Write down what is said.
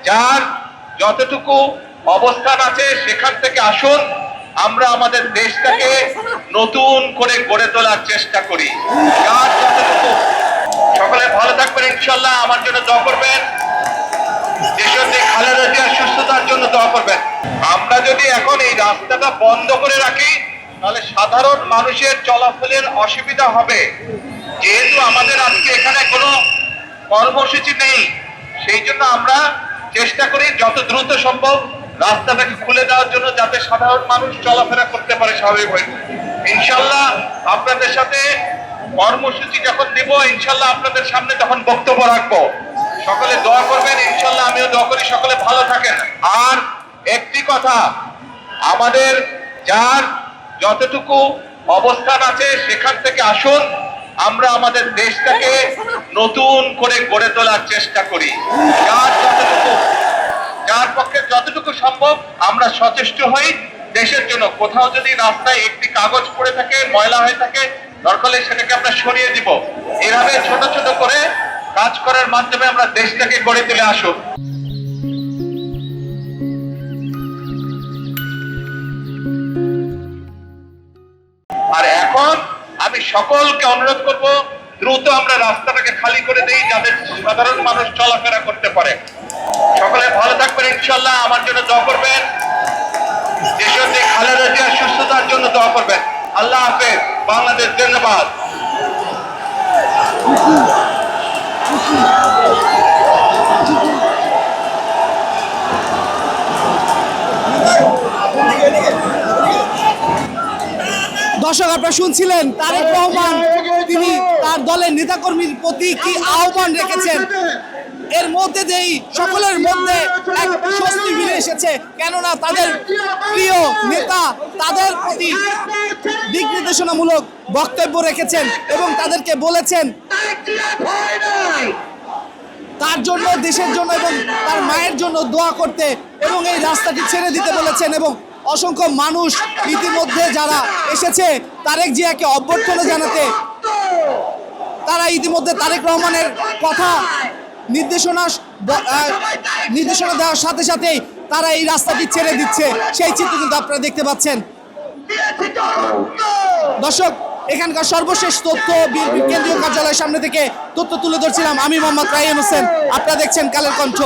যার যতটুকু অবস্থান আছে সেখান থেকে আসুন, আমরা আমাদের দেশটাকে নতুন করে গড়ে তোলার চেষ্টা করি। যার যতটুকু, সকলে ভালো থাকবেন ইনশাল্লাহ। আমার জন্য দোয়া করবেন, দেশের যে খালেদা জিয়ার সুস্থতার জন্য দোয়া করবেন। আমরা যদি এখন এই রাস্তাটা বন্ধ করে রাখি তাহলে সাধারণ মানুষের চলাফেরের অসুবিধা হবে। যেহেতু আমাদের আজকে এখানে কোনো কর্মসূচি নেই, সেই জন্য আমরা চেষ্টা করি যত দ্রুত সম্ভব রাস্তাটাকে খুলে দেওয়ার জন্য, যাতে সাধারণ মানুষ চলাফেরা করতে পারে স্বাভাবিকভাবে। ইনশাল্লাহ আপনাদের সাথে কর্মসূচি যখন দিব, ইনশাল্লাহ আপনাদের সামনে তখন বক্তব্য রাখবো। সকলে দোয়া করবেন ইনশাল্লাহ, আমিও দোয়া করি সকলে ভালো থাকেন। আর একটি কথা, আমাদের যার যতটুকু অবস্থান আছে সেখান থেকে আসুন, আমরা আমাদের দেশটাকে নতুন করে গড়ে তোলার চেষ্টা করি। যার পক্ষে যতটুকু সম্ভব আমরা সচেষ্ট হই দেশের জন্য। কোথাও যদি রাস্তায় একটি কাগজ পড়ে থাকে, ময়লা হয়ে থাকে, দরকার হলে সেটাকে আমরা সরিয়ে দিব। এভাবে ছোট ছোট করে কাজ করার মাধ্যমে আমরা দেশটাকে গড়ে তুলে আসুন। আর এখন আমি সকলকে অনুরোধ করব, দ্রুত আমরা রাস্তাটাকে খালি করে দেই যাতে সাধারণ মানুষ চলাফেরা করতে পারে। সকলে ভালো থাকবেন ইনশাল্লাহ। আমার জন্য দোয়া করবেন, দেশের যে খালেদা জিয়ার সুস্থতার জন্য দোয়া করবেন। আল্লাহ হাফেজ। বাংলাদেশ জিন্দাবাদ। দর্শক, আপনারা শুনছিলেন তারেক রহমান তিনি তার দলের নেতাকর্মীর প্রতি কি আহ্বান রেখেছেন। এর মধ্যে যেই সকলের মধ্যে এক স্বস্তি ফিরে এসেছে, কেননা তাদের প্রিয় নেতা তাদের প্রতি দিক নির্দেশনামূলক বক্তব্য রেখেছেন এবং তাদেরকে বলেছেন তার জন্য, দেশের জন্য এবং তার মায়ের জন্য দোয়া করতে, এবং এই রাস্তাটি ছেড়ে দিতে বলেছেন। এবং অসংখ্য মানুষ ইতিমধ্যে যারা এসেছে তারেক জিয়াকে অভ্যর্থনা জানাতে, তারা ইতিমধ্যে তারেক রহমানের কথা নির্দেশনা দেওয়ার সাথে সাথেই তারা এই রাস্তাটি ছেড়ে দিচ্ছে, সেই চিত্র কিন্তু আপনারা দেখতে পাচ্ছেন। দর্শক, এখানকার সর্বশেষ তথ্য বিএনপির কেন্দ্রীয় কার্যালয়ের সামনে থেকে তথ্য তুলে ধরছিলাম আমি মোহাম্মদ রায়হান হোসেন। আপনারা দেখছেন কালের কণ্ঠ।